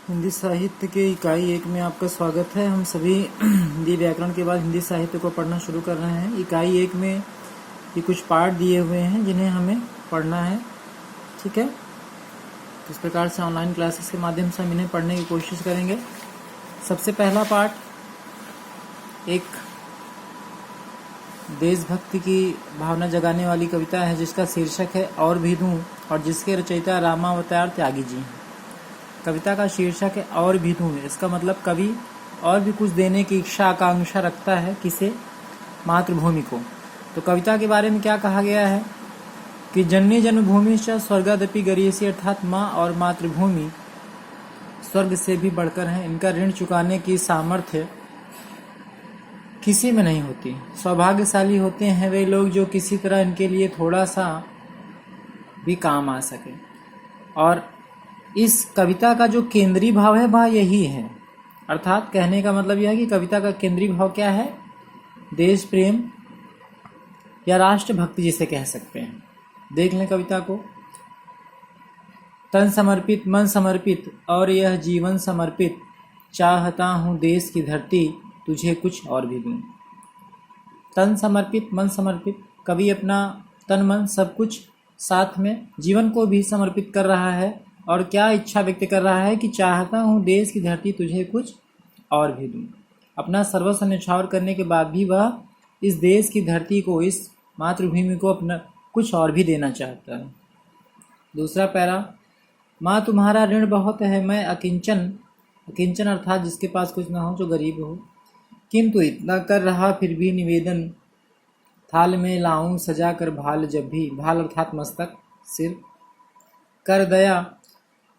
हिंदी साहित्य के इकाई 1 में आपका स्वागत है। हम सभी हिंदी व्याकरण के बाद हिंदी साहित्य को पढ़ना शुरू कर रहे हैं। इकाई 1 में ये कुछ पाठ दिए हुए हैं जिन्हें हमें पढ़ना है, ठीक है। तो इस प्रकार से ऑनलाइन क्लासेस के माध्यम से हम इन्हें पढ़ने की कोशिश करेंगे। सबसे पहला पाठ एक देशभक्ति की भावना जगाने वाली कविता है जिसका शीर्षक है और भी दूं, और जिसके रचयिता रामावतार त्यागी जी हैं। कविता का शीर्षक है और भी दूं। इसका मतलब कवि और भी कुछ देने की इच्छा आकांक्षा रखता है, किसे? मातृभूमि को। तो कविता के बारे में क्या कहा गया है कि जननी जन्मभूमि से स्वर्गादपि गरीयसी, अर्थात माँ और मातृभूमि स्वर्ग से भी बढ़कर हैं। इनका ऋण चुकाने की सामर्थ्य किसी में नहीं होती। सौभाग्यशाली होते हैं वे लोग जो किसी तरह इनके लिए थोड़ा सा भी काम आ सके। और इस कविता का जो केंद्रीय भाव है वह यही है, अर्थात कहने का मतलब यह है कि कविता का केंद्रीय भाव क्या है? देश प्रेम या राष्ट्रभक्ति जिसे कह सकते हैं। देख लें कविता को। तन समर्पित मन समर्पित और यह जीवन समर्पित, चाहता हूँ देश की धरती तुझे कुछ और भी दूँ। तन समर्पित मन समर्पित, कवि अपना तन मन सब कुछ साथ में जीवन को भी समर्पित कर रहा है। और क्या इच्छा व्यक्त कर रहा है कि चाहता हूँ देश की धरती तुझे कुछ और भी दूँ। अपना सर्वस्व न्यौछावर करने के बाद भी वह इस देश की धरती को, इस मातृभूमि को अपना कुछ और भी देना चाहता है। दूसरा पैरा, माँ तुम्हारा ऋण बहुत है, मैं अकिंचन, अकिंचन अर्थात जिसके पास कुछ ना हो, जो गरीब हो, किंतु इतना कर रहा फिर भी निवेदन, थाल में लाऊं सजा कर भाल जब भी, भाल अर्थात मस्तक, सिर, कर दया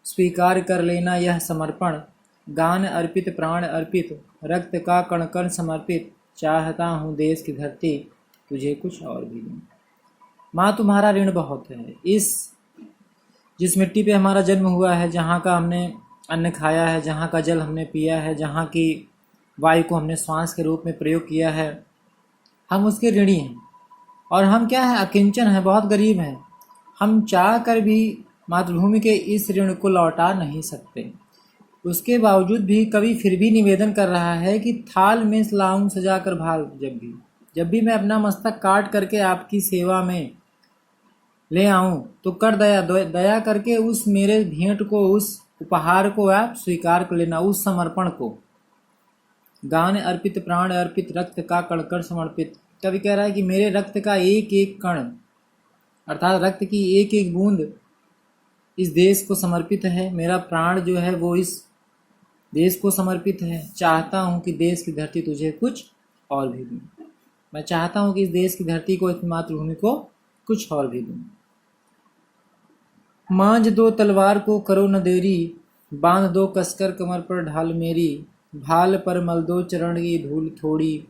स्वीकार कर लेना यह समर्पण, गान अर्पित प्राण अर्पित, रक्त का कण कण समर्पित, चाहता हूँ देश की धरती तुझे कुछ और भी दूँ। माँ तुम्हारा ऋण बहुत है। जिस मिट्टी पे हमारा जन्म हुआ है, जहाँ का हमने अन्न खाया है, जहाँ का जल हमने पिया है, जहाँ की वायु को हमने श्वास के रूप में प्रयोग किया है, हम उसके ऋणी हैं। और हम क्या है? अकिंचन है, बहुत गरीब हैं। हम चाह कर भी मातृभूमि के इस ऋण को लौटा नहीं सकते। उसके बावजूद भी कवि फिर भी निवेदन कर रहा है कि थाल में लाऊं सजा कर भाल जब भी मैं अपना मस्तक काट करके आपकी सेवा में ले आऊं, तो कर दया करके उस मेरे भेंट को, उस उपहार को आप स्वीकार कर लेना, उस समर्पण को। गान अर्पित प्राण अर्पित, रक्त का कण कण समर्पित। कवि कह रहा है कि मेरे रक्त का एक एक कण, अर्थात रक्त की एक एक बूंद इस देश को समर्पित है। मेरा प्राण जो है वो इस देश को समर्पित है। चाहता हूँ कि देश की धरती तुझे कुछ और भी दूँ। मैं चाहता हूँ कि इस देश की धरती को, इस मातृभूमि को कुछ और भी दूँ। मांझ दो तलवार को करो न देरी, बांध दो कसकर कमर पर ढाल मेरी, भाल पर मल दो चरण की धूल थोड़ी,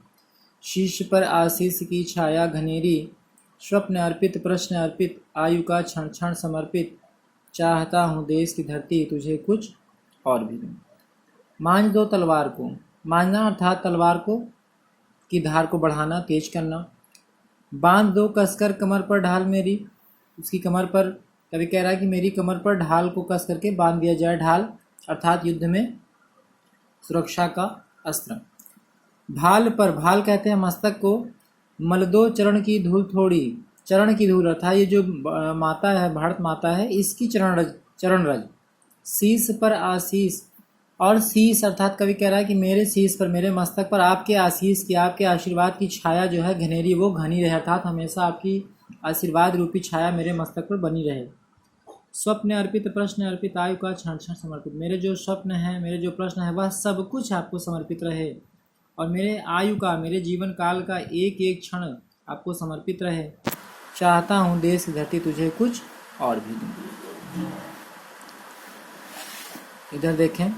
शीश पर आशीष की छाया घनेरी, स्वप्न अर्पित प्रश्न अर्पित, आयु का क्षण क्षण समर्पित, चाहता हूँ देश की धरती तुझे कुछ और भी दूँ। मांझ दो तलवार को, मांझना अर्थात तलवार को की धार को बढ़ाना, तेज करना। बांध दो कसकर कमर पर ढाल मेरी, उसकी कमर पर, कभी कह रहा है कि मेरी कमर पर ढाल को कस करके बांध दिया जाए। ढाल अर्थात युद्ध में सुरक्षा का अस्त्र। भाल पर, भाल कहते हैं मस्तक को। मल दो चरण की धूल थोड़ी, चरण की धूल अर्थात ये जो माता है, भारत माता है, इसकी चरण रज। शीश पर आशीष, और शीश अर्थात कवि कह रहा है कि मेरे शीश पर, मेरे मस्तक पर आपके आशीष की, आपके आशीर्वाद की छाया जो है घनेरी, वो घनी रहे, अर्थात हमेशा आपकी आशीर्वाद रूपी छाया मेरे मस्तक पर बनी रहे। स्वप्न अर्पित प्रश्न अर्पित, आयु का क्षण क्षण समर्पित। मेरे जो स्वप्न है, मेरे जो प्रश्न है, वह सब कुछ आपको समर्पित रहे, और मेरे आयु का, मेरे जीवन काल का एक एक क्षण आपको समर्पित रहे। चाहता हूँ देश की धरती तुझे कुछ और भी दूँ। इधर देखें,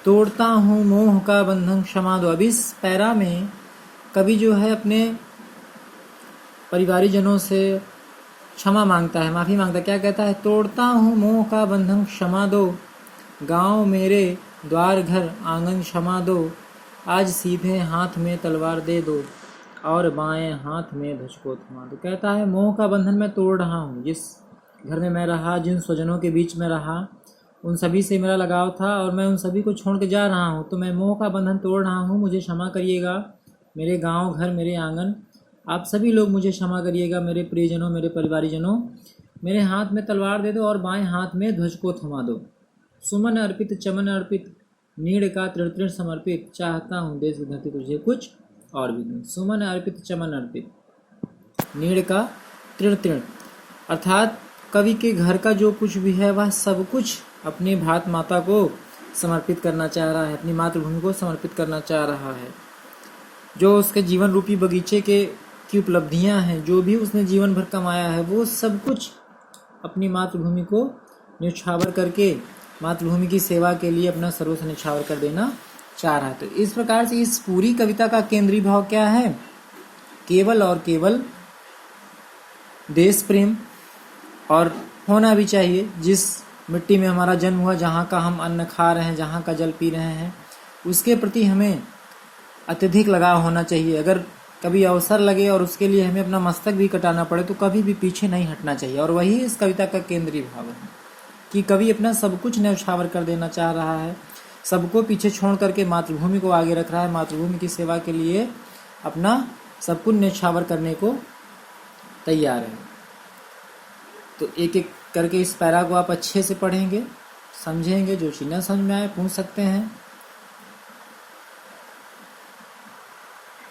तोड़ता हूँ मोह का बंधन क्षमा दो। अब इस पैरा में कवि जो है अपने परिवारीजनों से क्षमा मांगता है, माफ़ी मांगता है। क्या कहता है? तोड़ता हूँ मोह का बंधन क्षमा दो, गाँव मेरे द्वार घर आंगन क्षमा दो, आज सीधे हाथ में तलवार दे दो, और बाएं हाथ में ध्वज को थमा दो। कहता है मोह का बंधन मैं तोड़ रहा हूँ। जिस घर में मैं रहा, जिन स्वजनों के बीच में रहा, उन सभी से मेरा लगाव था और मैं उन सभी को छोड़ के जा रहा हूँ, तो मैं मोह का बंधन तोड़ रहा हूँ, मुझे क्षमा करिएगा। मेरे गांव, घर, मेरे आंगन, आप सभी लोग मुझे क्षमा करिएगा। मेरे प्रियजनों, मेरे परिवारीजनों, मेरे हाथ में तलवार दे दो और बाएं हाथ में ध्वज को थमा दो। सुमन अर्पित, चमन अर्पित, नीड़ का तृण तृण समर्पित, चाहता हूँ देश की धरती तुझे कुछ और भी दूँ। सुमन अर्पित, चमन अर्पित, नीड़ का तृण तृण, अर्थात कवि के घर का जो कुछ भी है वह सब कुछ अपनी भारत माता को समर्पित करना चाह रहा है, अपनी मातृभूमि को समर्पित करना चाह रहा है। जो उसके जीवन रूपी बगीचे की उपलब्धियां हैं, जो भी उसने जीवन भर कमाया है, वो सब कुछ अपनी मातृभूमि को न्यौछावर करके मातृभूमि की सेवा के लिए अपना सर्वस्व न्यौछावर कर देना चाह रहा है। तो इस प्रकार से इस पूरी कविता का केंद्रीय भाव क्या है? केवल और केवल देश प्रेम, और होना भी चाहिए। जिस मिट्टी में हमारा जन्म हुआ, जहाँ का हम अन्न खा रहे हैं, जहाँ का जल पी रहे हैं, उसके प्रति हमें अत्यधिक लगाव होना चाहिए। अगर कभी अवसर लगे और उसके लिए हमें अपना मस्तक भी कटाना पड़े तो कभी भी पीछे नहीं हटना चाहिए। और वही इस कविता का केंद्रीय भाव है कि कवि अपना सब कुछ न्यौछावर कर देना चाह रहा है, सबको पीछे छोड़ करके मातृभूमि को आगे रख रहा है, मातृभूमि की सेवा के लिए अपना सब कुछ न्यौछावर करने को तैयार है। तो एक एक करके इस पैरा को आप अच्छे से पढ़ेंगे, समझेंगे। जो चीज़ न समझ में आए पूछ सकते हैं।